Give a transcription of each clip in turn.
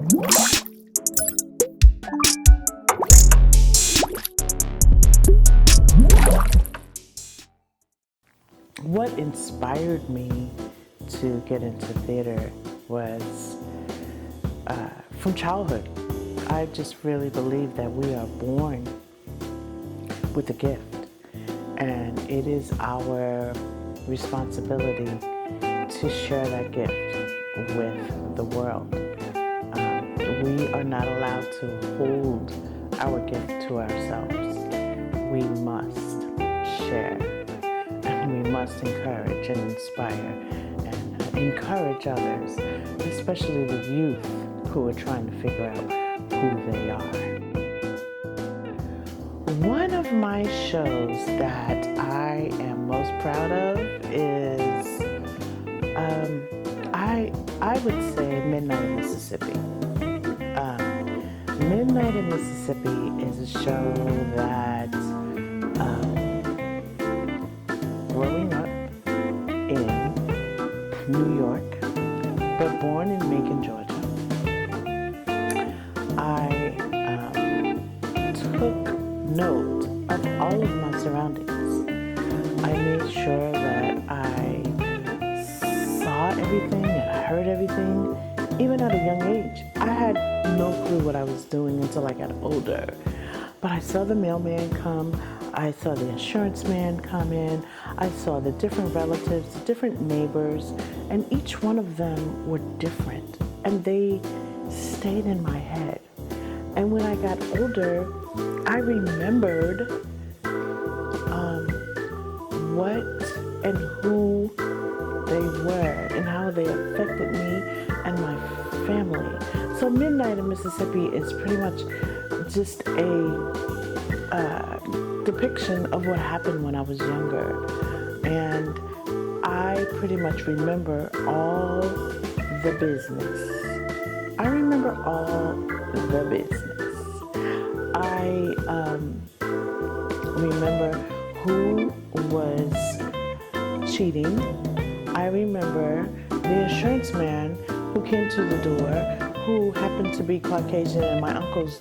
What inspired me to get into theater was from childhood. I just really believe that we are born with a gift, and it is our responsibility to share that gift with the world. We are not allowed to hold our gift to ourselves. We must share, and we must encourage and inspire and encourage others, especially the youth who are trying to figure out who they are. One of my shows that I am most proud of is, I would say Midnight in Mississippi. Midnight in Mississippi is a show that, growing up in New York, but born in Macon, Georgia, I took note of all of my surroundings. I made sure that I saw everything and I heard everything, even at a young age. I had no clue what I was doing until I got older. But I saw the mailman come, I saw the insurance man come in, I saw the different relatives, the different neighbors, and each one of them were different, and they stayed in my head. And when I got older, I remembered what and who they were and how they affected me and my family. So Midnight in Mississippi is pretty much just a depiction of what happened when I was younger. And I pretty much remember all the business. I remember all the business. I remember who was cheating. I remember the insurance man who came to the door, who happened to be Caucasian, and my uncles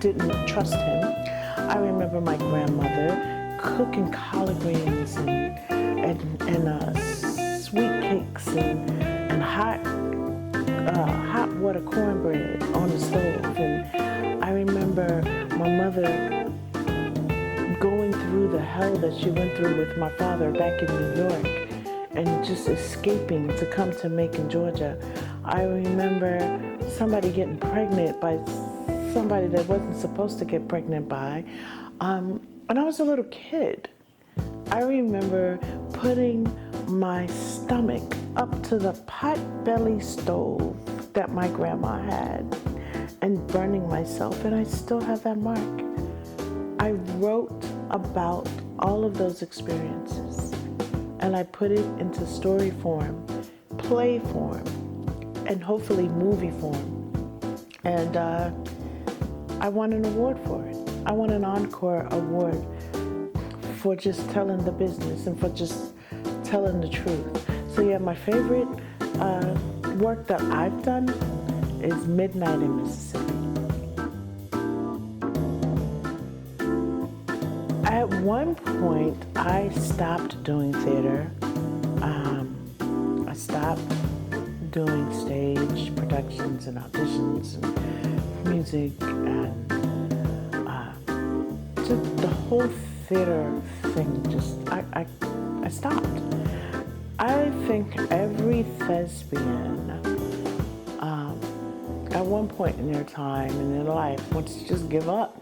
didn't trust him. I remember my grandmother cooking collard greens and sweet cakes and hot water cornbread on the stove. And I remember my mother going through the hell that she went through with my father back in New York and just escaping to come to Macon, Georgia. I remember somebody getting pregnant by somebody that wasn't supposed to get pregnant by. When I was a little kid, I remember putting my stomach up to the pot-belly stove that my grandma had and burning myself, and I still have that mark. I wrote about all of those experiences, and I put it into story form, play form, and hopefully movie form. And I won an award for it. I won an Encore award for just telling the business and for just telling the truth. So yeah, my favorite work that I've done is Midnight in Mississippi. At one point, I stopped doing theater. I stopped doing stage productions and auditions and music and just the whole theater thing. Just I stopped. I think every thespian at one point in their time in their life wants to just give up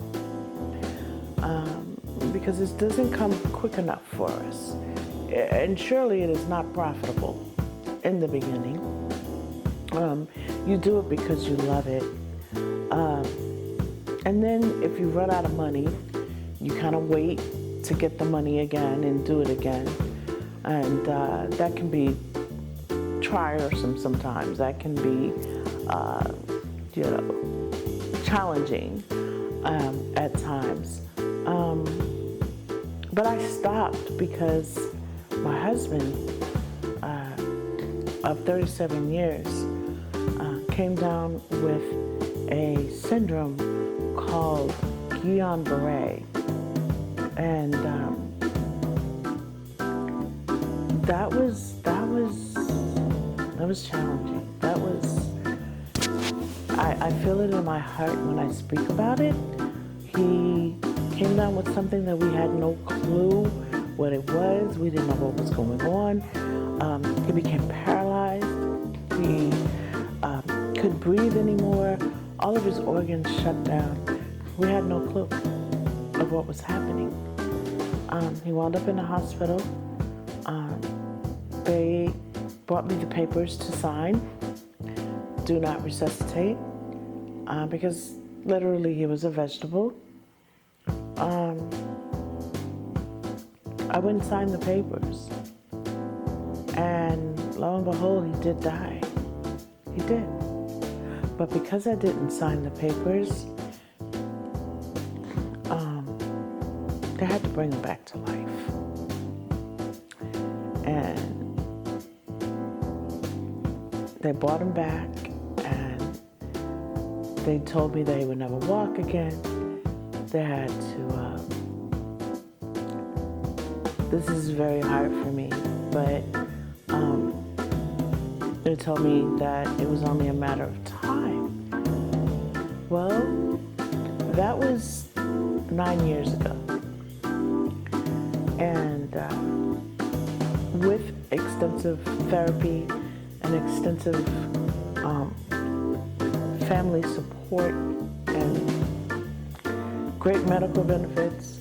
because it doesn't come quick enough for us, and surely it is not profitable in the beginning. You do it because you love it, and then if you run out of money, you kind of wait to get the money again and do it again. And that can be tiresome sometimes. That can be, challenging at times. But I stopped because my husband of 37 years came down with a syndrome called Guillain-Barré, and that was challenging. I feel it in my heart when I speak about it. He came down with something that we had no clue what it was. We didn't know what was going on. He became paralyzed. He couldn't breathe anymore. All of his organs shut down. We had no clue of what was happening. He wound up in the hospital. They brought me the papers to sign. Do not resuscitate, because literally he was a vegetable. I wouldn't sign the papers. And lo and behold, he did die. He did. But because I didn't sign the papers, they had to bring him back to life. And they brought him back, and they told me that he would never walk again. They had to, this is very hard for me, but they told me that it was only a matter of time. Well, that was 9 years ago. And with extensive therapy and extensive family support and great medical benefits,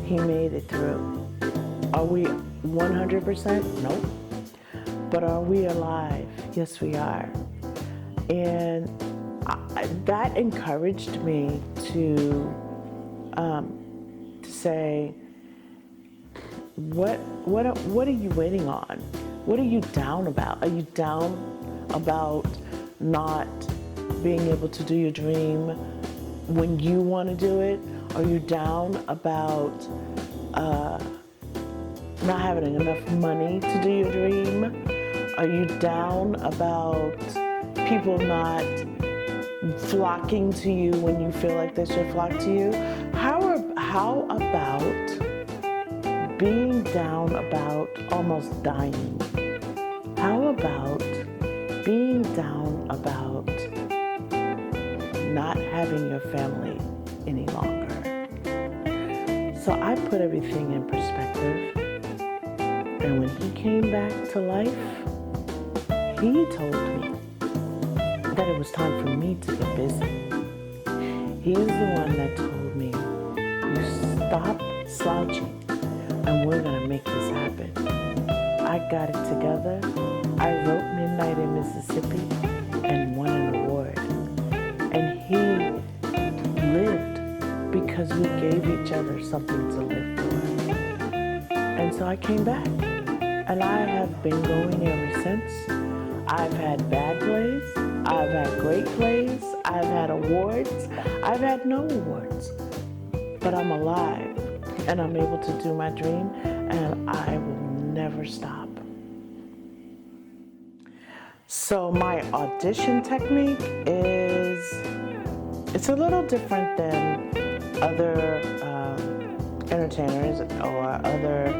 he made it through. Are we 100%? Nope. But are we alive? Yes, we are. And that encouraged me to say, what are you waiting on? What are you down about? Are you down about not being able to do your dream when you want to do it? Are you down about not having enough money to do your dream? Are you down about people not flocking to you when you feel like they should flock to you? How about being down about almost dying? How about being down about not having your family any longer? So I put everything in perspective. And when he came back to life, he told me that it was time for me to get busy. He is the one that told me, you stop slouching and we're gonna make this happen. I got it together. I wrote Midnight in Mississippi and won an award. And he lived because we gave each other something to live for. And so I came back, and I have been going ever since. I've had bad plays, I've had great plays, I've had awards, I've had no awards, but I'm alive, and I'm able to do my dream, and I will never stop. So my audition technique it's a little different than other entertainers or other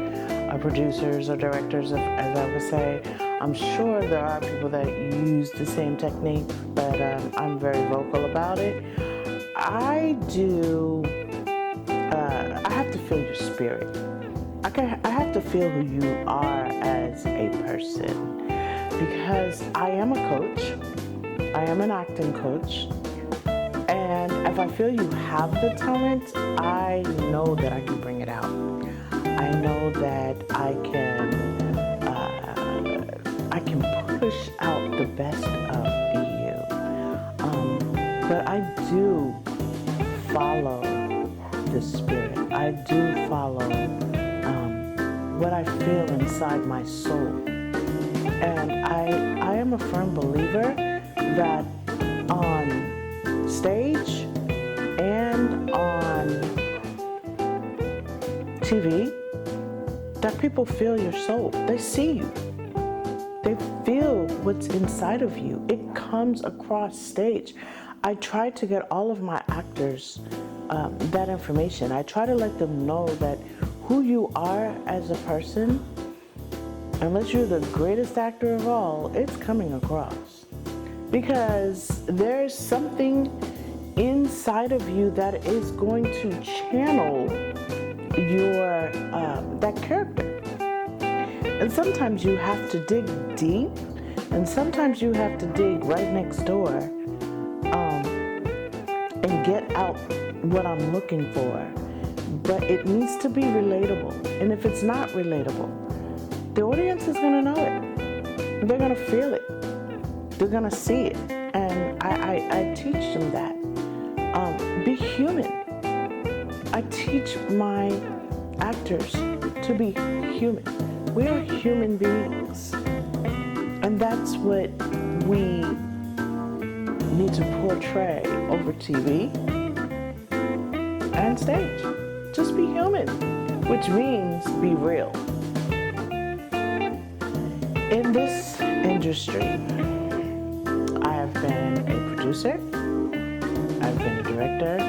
producers or directors, as I would say. I'm sure there are people that use the same technique, but I'm very vocal about it. I have to feel your spirit. I have to feel who you are as a person, because I am a coach. I am an acting coach. And if I feel you have the talent, I know that I can bring it out. I know that I can push out the best of you. But I do follow the spirit. I do follow what I feel inside my soul. And I am a firm believer that on stage and on TV, that people feel your soul. They see you. They feel what's inside of you. It comes across stage. I try to get all of my actors that information. I try to let them know that who you are as a person, unless you're the greatest actor of all, it's coming across. Because there's something inside of you that is going to channel your that character. And sometimes you have to dig deep, and sometimes you have to dig right next door and get out what I'm looking for. But it needs to be relatable. And if it's not relatable, the audience is gonna know it. They're gonna feel it. They're gonna see it. And I teach them that. Be human. I teach my actors to be human. We are human beings. And that's what we need to portray over TV and stage. Just be human, which means be real. In this industry, I have been a producer, I've been a director,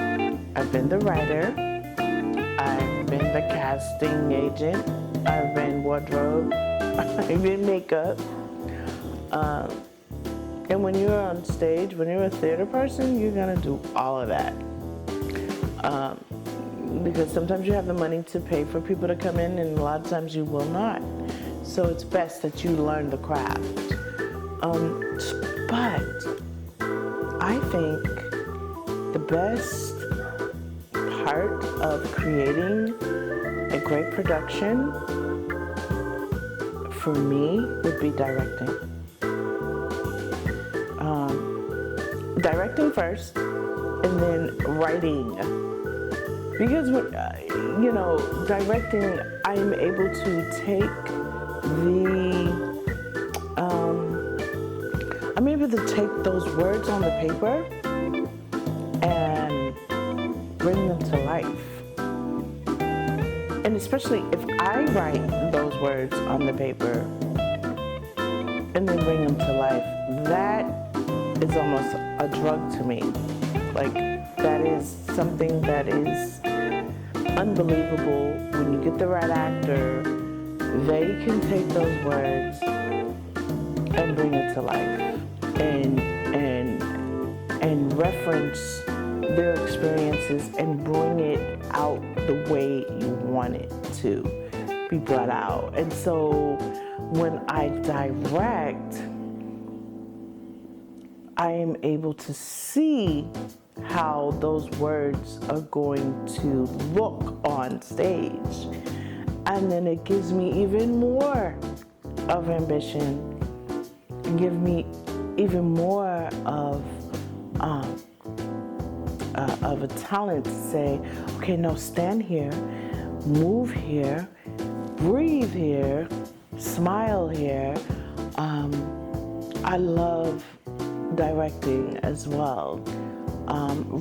I've been the writer, I've been the casting agent, I've been wardrobe, I've been makeup. And when you're on stage, when you're a theater person, you're gonna do all of that. Because sometimes you have the money to pay for people to come in, and a lot of times you will not. So it's best that you learn the craft. But I think the best part of creating a great production for me would be directing. Directing first, and then writing. Because, directing, I'm able to take I'm able to take those words on the paper and bring them to life. And especially if I write those words on the paper and then bring them to life, that is almost a drug to me. Like, that is something that is unbelievable. When you get the right actor, they can take those words and bring it to life and reference their experiences and bring it out the way you want it to be brought out. And so when I direct, I am able to see how those words are going to look on stage. And then it gives me even more of ambition, and give me even more of a talent to say, okay, no, stand here, move here, breathe here, smile here. I love directing as well.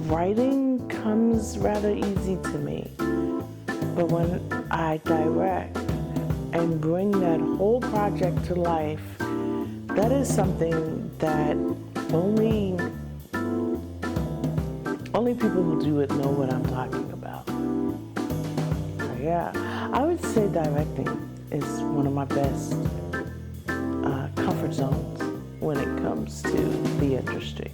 Writing comes rather easy to me, but when I direct and bring that whole project to life, that is something that only people who do it know what I'm talking about. So yeah, I would say directing is one of my best comfort zones when it comes to the industry.